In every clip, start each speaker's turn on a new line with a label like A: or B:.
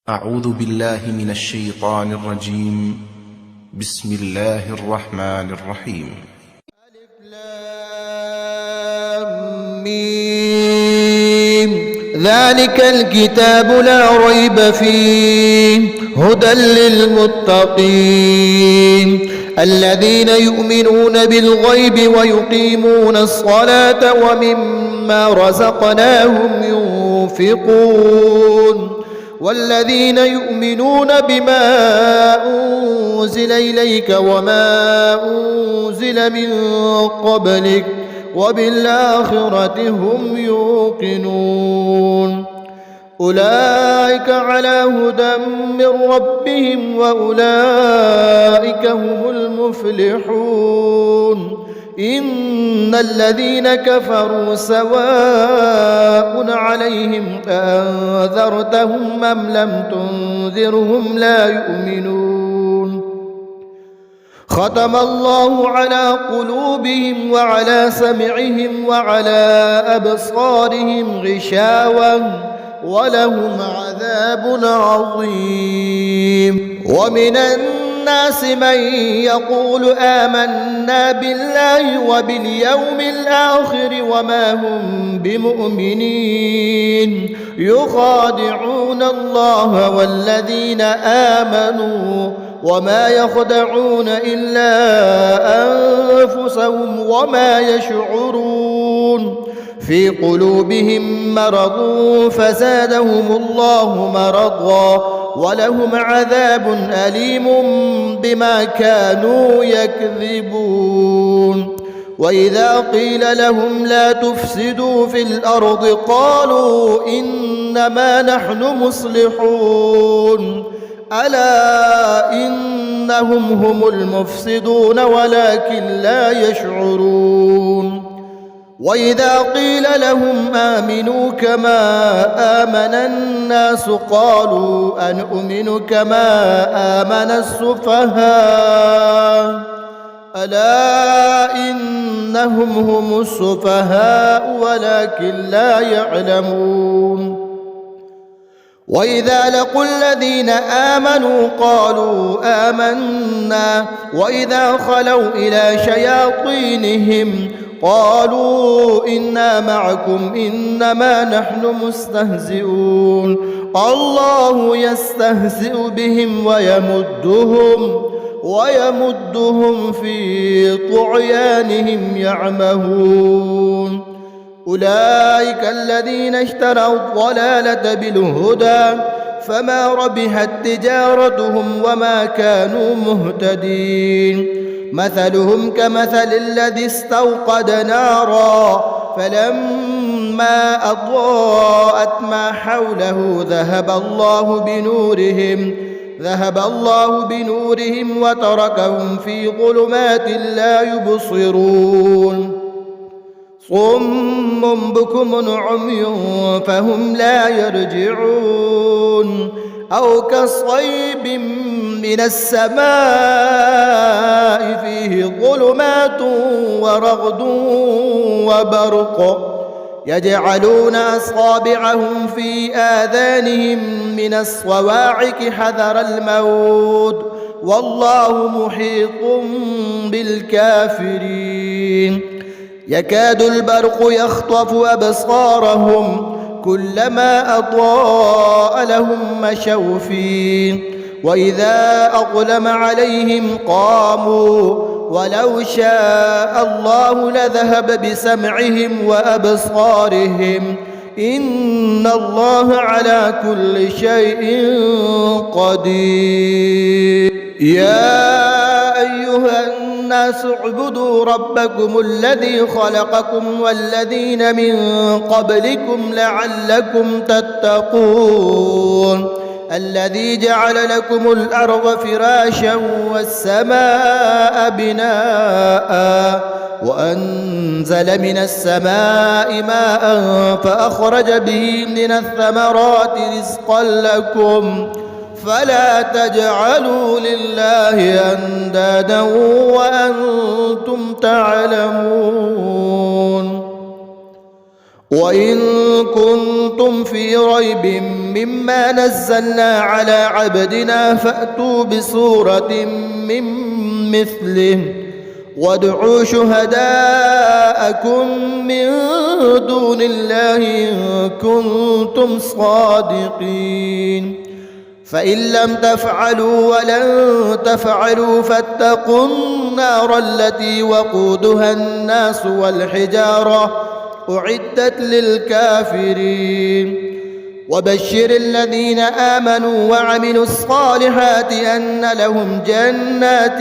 A: أعوذ بالله من الشيطان الرجيم. بسم الله الرحمن الرحيم.
B: ألف لام ميم. ذلك الكتاب لا ريب فيه هدى للمتقين الذين يؤمنون بالغيب ويقيمون الصلاة ومما رزقناهم ينفقون والذين يؤمنون بما أنزل إليك وما أنزل من قبلك وبالآخرة هم يوقنون أولئك على هدى من ربهم وأولئك هم المفلحون إن الذين كفروا سواء عليهم أأنذرتهم أم لم تنذرهم لا يؤمنون ختم الله على قلوبهم وعلى سمعهم وعلى أبصارهم غشاوة ولهم عذاب عظيم ومن الناس من يقول آمنا بالله وباليوم الآخر وما هم بمؤمنين يخادعون الله والذين آمنوا وما يخدعون إلا أنفسهم وما يشعرون في قلوبهم مرض فزادهم الله مرضا ولهم عذاب أليم بما كانوا يكذبون وإذا قيل لهم لا تفسدوا في الأرض قالوا إنما نحن مصلحون ألا إنهم هم المفسدون ولكن لا يشعرون وإذا قيل لهم آمنوا كما آمن الناس قالوا أنؤمن كما آمن السفهاء ألا إنهم هم السفهاء ولكن لا يعلمون وإذا لقوا الذين آمنوا قالوا آمنا وإذا خلوا إلى شياطينهم قالوا إنا معكم إنما نحن مستهزئون الله يستهزئ بهم ويمدهم في طغيانهم يعمهون أولئك الذين اشتروا الضلالة بالهدى فما ربحت تجارتهم وما كانوا مهتدين مثلهم كمثل الذي استوقد نارا فلما أضاءت ما حوله ذهب الله بنورهم وتركهم في ظلمات لا يبصرون صم بكم عمي فهم لا يرجعون أو كصيب من السماء فيه ظلمات ورعد وبرق يجعلون أصابعهم في آذانهم من الصواعق حذر الموت والله محيط بالكافرين يكاد البرق يخطف أبصارهم كلما أضاء لهم مشوا فيه وإذا أظلم عليهم قاموا ولو شاء الله لذهب بسمعهم وأبصارهم إن الله على كل شيء قدير يا أيها الناس اعبدوا ربكم الذي خلقكم والذين من قبلكم لعلكم تتقون الذي جعل لكم الأرض فراشا والسماء بناء وأنزل من السماء ماء فأخرج به من الثمرات رزقا لكم فلا تجعلوا لله أندادا وأنتم تعلمون وإن كنتم في ريب مما نزلنا على عبدنا فأتوا بسورة من مثله وادعوا شهداءكم من دون الله إن كنتم صادقين فإن لم تفعلوا ولن تفعلوا فاتقوا النار التي وقودها الناس والحجارة أعدت للكافرين وبشر الذين آمنوا وعملوا الصالحات أن لهم جنات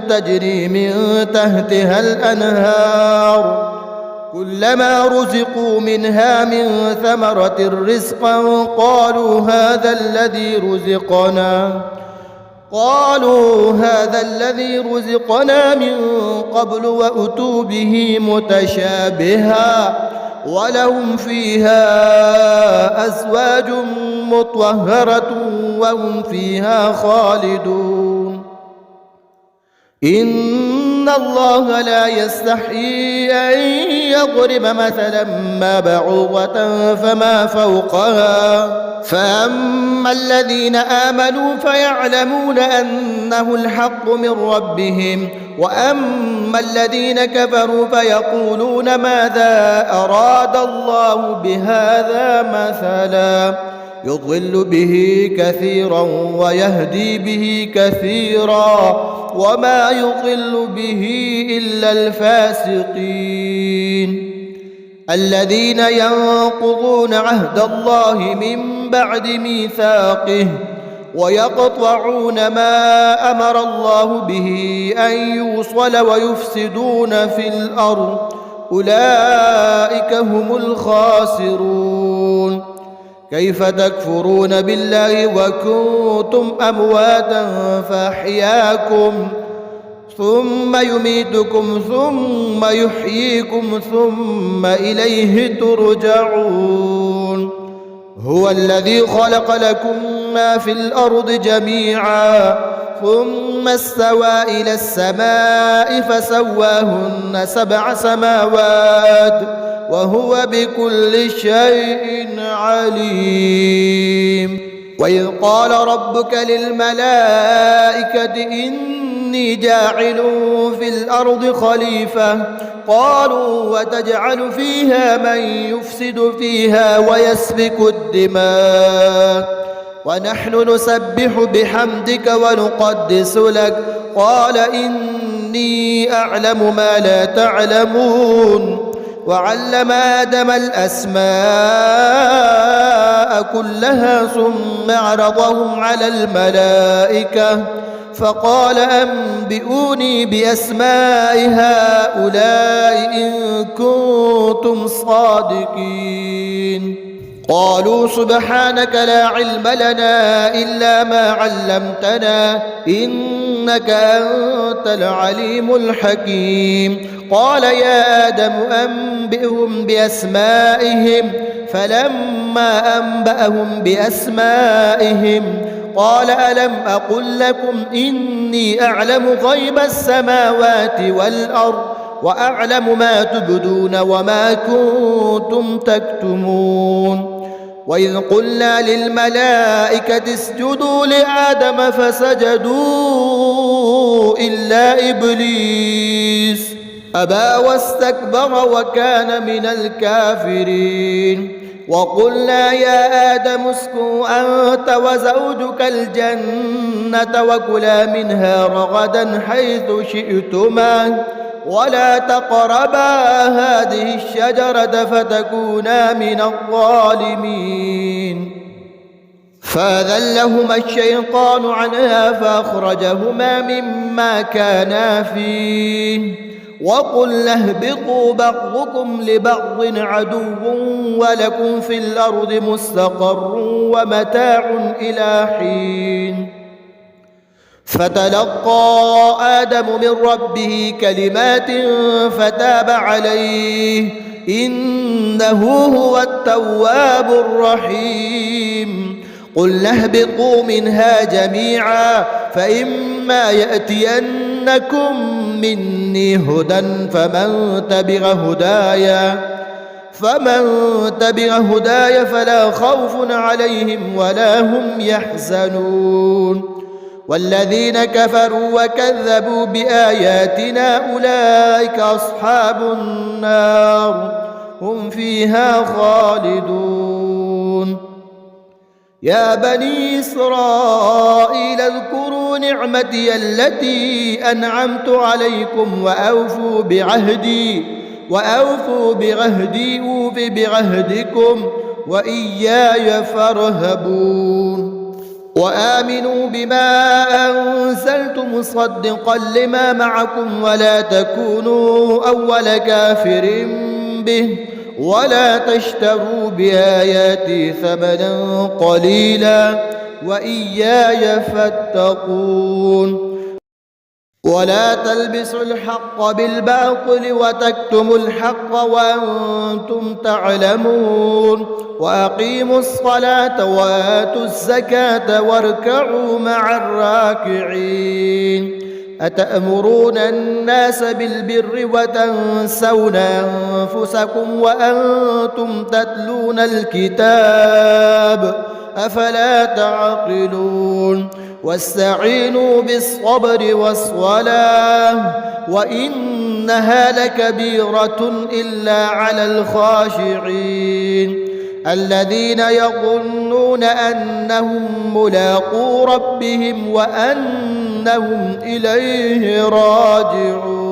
B: تجري من تحتها الأنهار كلما رزقوا منها من ثمرة رزقا قالوا هذا الذي رزقنا من قبل وأتوا به متشابها ولهم فيها أزواج مطهرة وهم فيها خالدون إن الله لا يستحيي أن يضرب مثلا ما بعوضة فما فوقها فأما الذين آمنوا فيعلمون أنه الحق من ربهم وأما الذين كفروا فيقولون ماذا أراد الله بهذا مثلا يضل به كثيرا ويهدي به كثيرا وما يضل به إلا الفاسقين الذين ينقضون عهد الله من بعد ميثاقه ويقطعون ما أمر الله به أن يوصل ويفسدون في الأرض أولئك هم الخاسرون كيف تكفرون بالله وكنتم أمواتا فأحياكم ثم يميتكم ثم يحييكم ثم إليه ترجعون هو الذي خلق لكم ما في الأرض جميعا ثم استوى إلى السماء فسواهن 7 سماوات وهو بكل شيء عليم وإذ قال ربك للملائكة إني جاعل في الأرض خليفة قالوا وتجعل فيها من يفسد فيها ويسفك الدماء ونحن نسبح بحمدك ونقدس لك قال إني أعلم ما لا تعلمون وعلم آدم الأسماء كلها ثم عرضهم على الملائكة فقال أنبئوني بأسماء هؤلاء إن كنتم صادقين قالوا سبحانك لا علم لنا إلا ما علمتنا إنك أنت العليم الحكيم قال يا آدم أنبئهم بأسمائهم فلما أنبأهم بأسمائهم قال ألم أقل لكم إني أعلم غيب السماوات والأرض وأعلم ما تبدون وما كنتم تكتمون وإذ قلنا للملائكة اسجدوا لآدم فسجدوا إلا إبليس أبى واستكبر وكان من الكافرين وقلنا يا آدم اسكن أنت وزوجك الجنة وكلا منها رغدا حيث شئتما ولا تقربا هذه الشجرة فتكونا من الظالمين فأذلهما الشيطان عنها فأخرجهما مما كانا فيه وقلنا اهبطوا بعضكم لبعض عدو ولكم في الأرض مستقر ومتاع إلى حين فتلقى آدم من ربه كلمات فتاب عليه إنه هو التواب الرحيم قلنا اهبطوا منها جميعا فإما يأتينكم مني هدى فمن تبع هدايا فمن تبع هداي فلا خوف عليهم ولا هم يحزنون والذين كفروا وكذبوا بآياتنا أولئك أصحاب النار هم فيها خالدون يا بني إسرائيل اذكروا نعمتي التي أنعمت عليكم وأوفوا بعهدي أوف بعهدكم وإياي فارهبون وآمنوا بما أنزلت مصدقا لما معكم ولا تكونوا أول كافر به ولا تشتروا بآياتي ثمنا قليلا وإياي فاتقون ولا تلبسوا الحق بالباطل وتكتموا الحق وأنتم تعلمون وأقيموا الصلاة وآتوا الزكاة واركعوا مع الراكعين أتأمرون الناس بالبر وتنسون أنفسكم وأنتم تتلون الكتاب أفلا تعقلون واستعينوا بالصبر والصلاة وإنها لكبيرة إلا على الخاشعين الذين يظنون أنهم ملاقو ربهم وأنهم إليه راجعون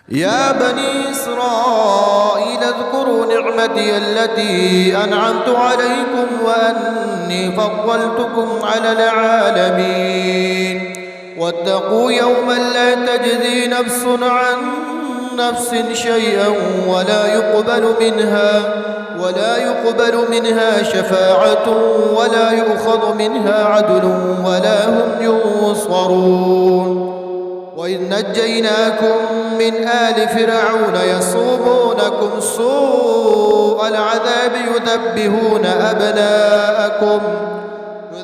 B: يا بني إسرائيل اذكروا نعمتي التي أنعمت عليكم وأني فضلتكم على العالمين واتقوا يوما لا تجزي نفس عن نفس شيئا ولا يقبل منها شفاعة ولا يؤخذ منها عدل ولا هم ينصرون وإذ نجيناكم من آل فرعون يصومونكم سوء العذاب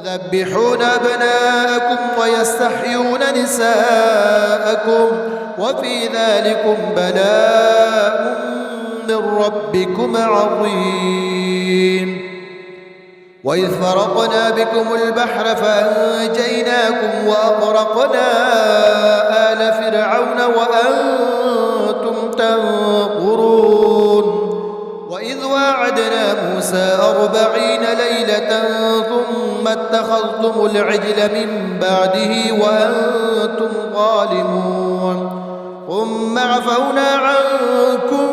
B: يذبحون أبناءكم ويستحيون نساءكم وفي ذلكم بلاء من ربكم عظيم وإذ فرقنا بكم البحر فأنجيناكم وأغرقنا آل فرعون وأنتم تنظرون وإذ واعدنا موسى 40 ليلة ثم اتخذتم العجل من بعده وأنتم ظالمون ثم عفونا عنكم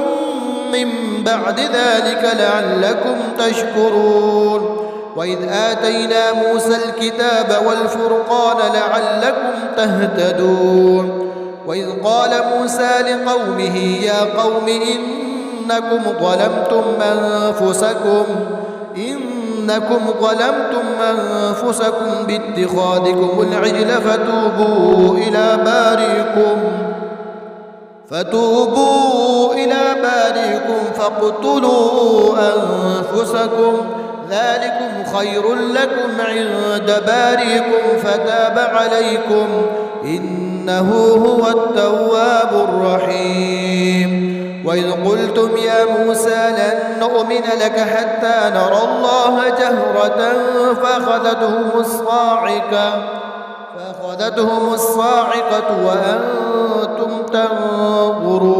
B: من بعد ذلك لعلكم تشكرون وإذ آتينا موسى الكتاب والفرقان لعلكم تهتدون وإذ قال موسى لقومه يا قوم إنكم ظلمتم أنفسكم باتخاذكم العجل فتوبوا إلى بارئكم فاقتلوا أنفسكم ذلكم خير لكم عند بارئكم فتاب عليكم إنه هو التواب الرحيم وإذ قلتم يا موسى لن نؤمن لك حتى نرى الله جهرة فأخذتهم الصاعقة وأنتم تنظرون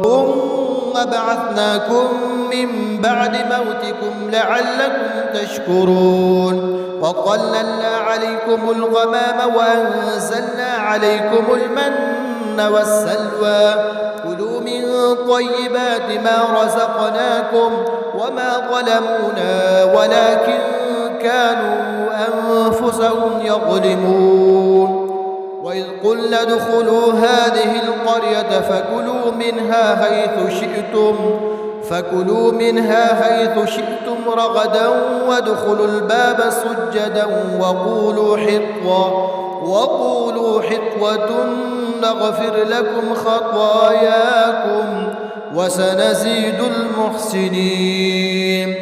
B: ثم بعثناكم من بعد موتكم لعلكم تشكرون وظللنا عليكم الغمام وأنزلنا عليكم المن والسلوى كلوا من طيبات ما رزقناكم وما ظلمونا ولكن كانوا أنفسهم يظلمون وإذ قلنا ادخلوا هذه القرية فكلوا منها حيث شئتم رغدا وادخلوا الباب سجدا وقولوا حطوة نغفر لكم خطاياكم وسنزيد المحسنين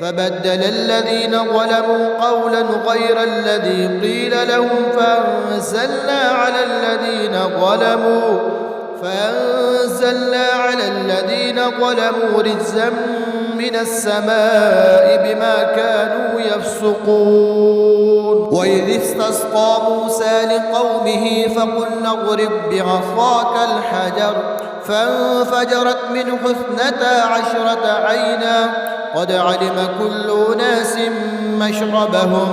B: فبدل الذين ظلموا قولا غير الذي قيل لهم فأنزلنا فأنزلنا على الذين ظلموا رجزا من السماء بما كانوا يفسقون. وإذ استسقى موسى لقومه فقلنا اضرب بعصاك الحجر فانفجرت منه 12 عينا قد علم كل أناس مشربهم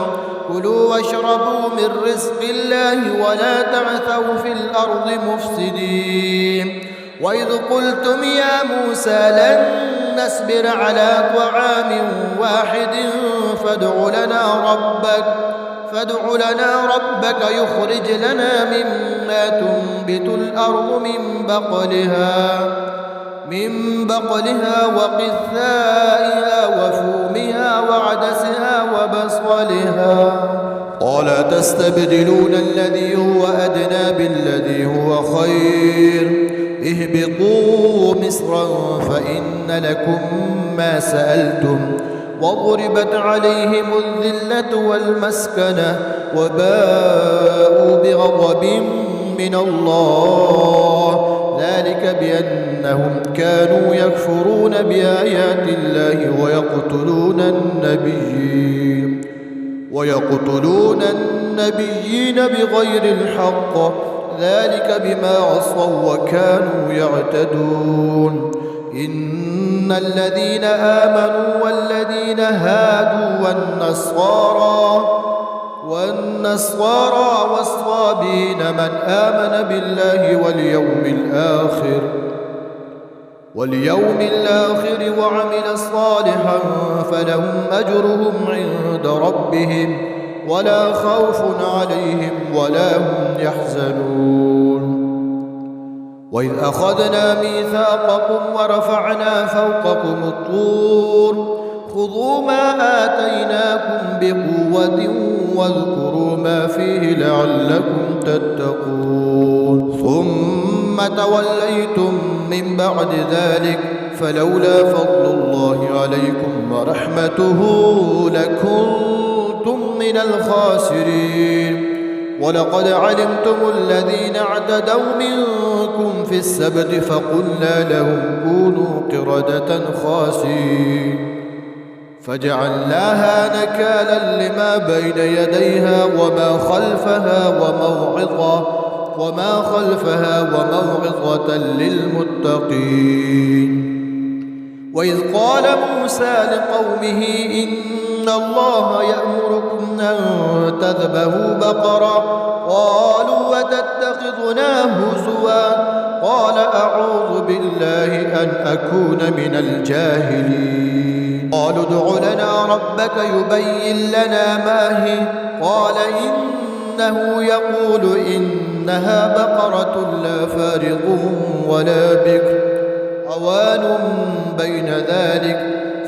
B: كلوا واشربوا من رزق الله ولا تعثوا في الأرض مفسدين. وإذ قلتم يا موسى لن نصبر على طعام واحد فادع لنا ربك يخرج لنا مما تنبت الأرض من بقلها وقثائها وفومها وعدسها وبصلها. قال تستبدلون الذي هو أدنى بالذي هو خير اهبطوا مصرا فإن لكم ما سألتم وضربت عليهم الذلة والمسكنة وباءوا بغضب من الله ذلك بأنهم كانوا يكفرون بآيات الله ويقتلون النبيين بغير الحق ذلك بما عصوا وكانوا يعتدون. إن الذين آمنوا والذين هادوا والنصارى والصابين من آمن بالله واليوم الآخر وعمل صالحا فلهم أجرهم عند ربهم ولا خوف عليهم ولا هم يحزنون. وإذ أخذنا ميثاقكم ورفعنا فوقكم الطور خذوا ما آتيناكم بقوة واذكروا ما فيه لعلكم تتقون. ثم توليتم من بعد ذلك فلولا فضل الله عليكم ورحمته لكنتم من الخاسرين. ولقد علمتم الذين اعتدوا منكم في السبت فقلنا لهم كونوا قردة خاسئين فجعلناها نكالا لما بين يديها وما خلفها وموعظة للمتقين. وإذ قال موسى لقومه إن الله يأمركم أن تذبحوا بقرة قالوا وتتخذنا هزوا قال أعوذ بالله أن أكون من الجاهلين. قالوا ادع لنا ربك يبين لنا ما هي قال إنه يقول إنها بقرة لا فارغ ولا بكر عوان بين ذلك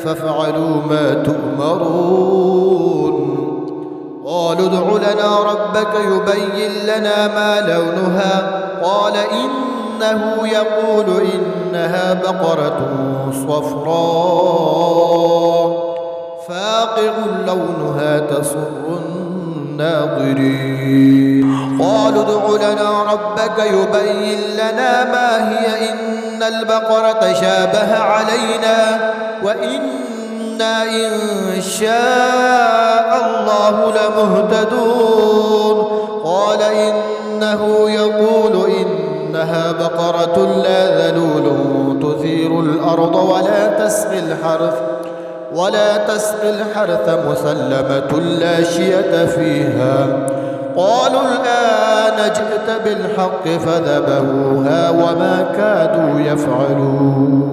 B: فافعلوا ما تؤمرون. قالوا ادع لنا ربك يبين لنا ما لونها قال إنه يقول إنها بقرة صفراء فاقع لونها تسر الناظرين. قالوا ادع لنا ربك يبين لنا ما هي إن البقرة شابه علينا وإنا إن شاء الله لمهتدون. قال إنه يقول إنها بقرة لا ذلول تثير الأرض ولا تسقي الحرث مسلمة لا شية فيها. قالوا الآن جئت بالحق فذبحوها وما كادوا يفعلون.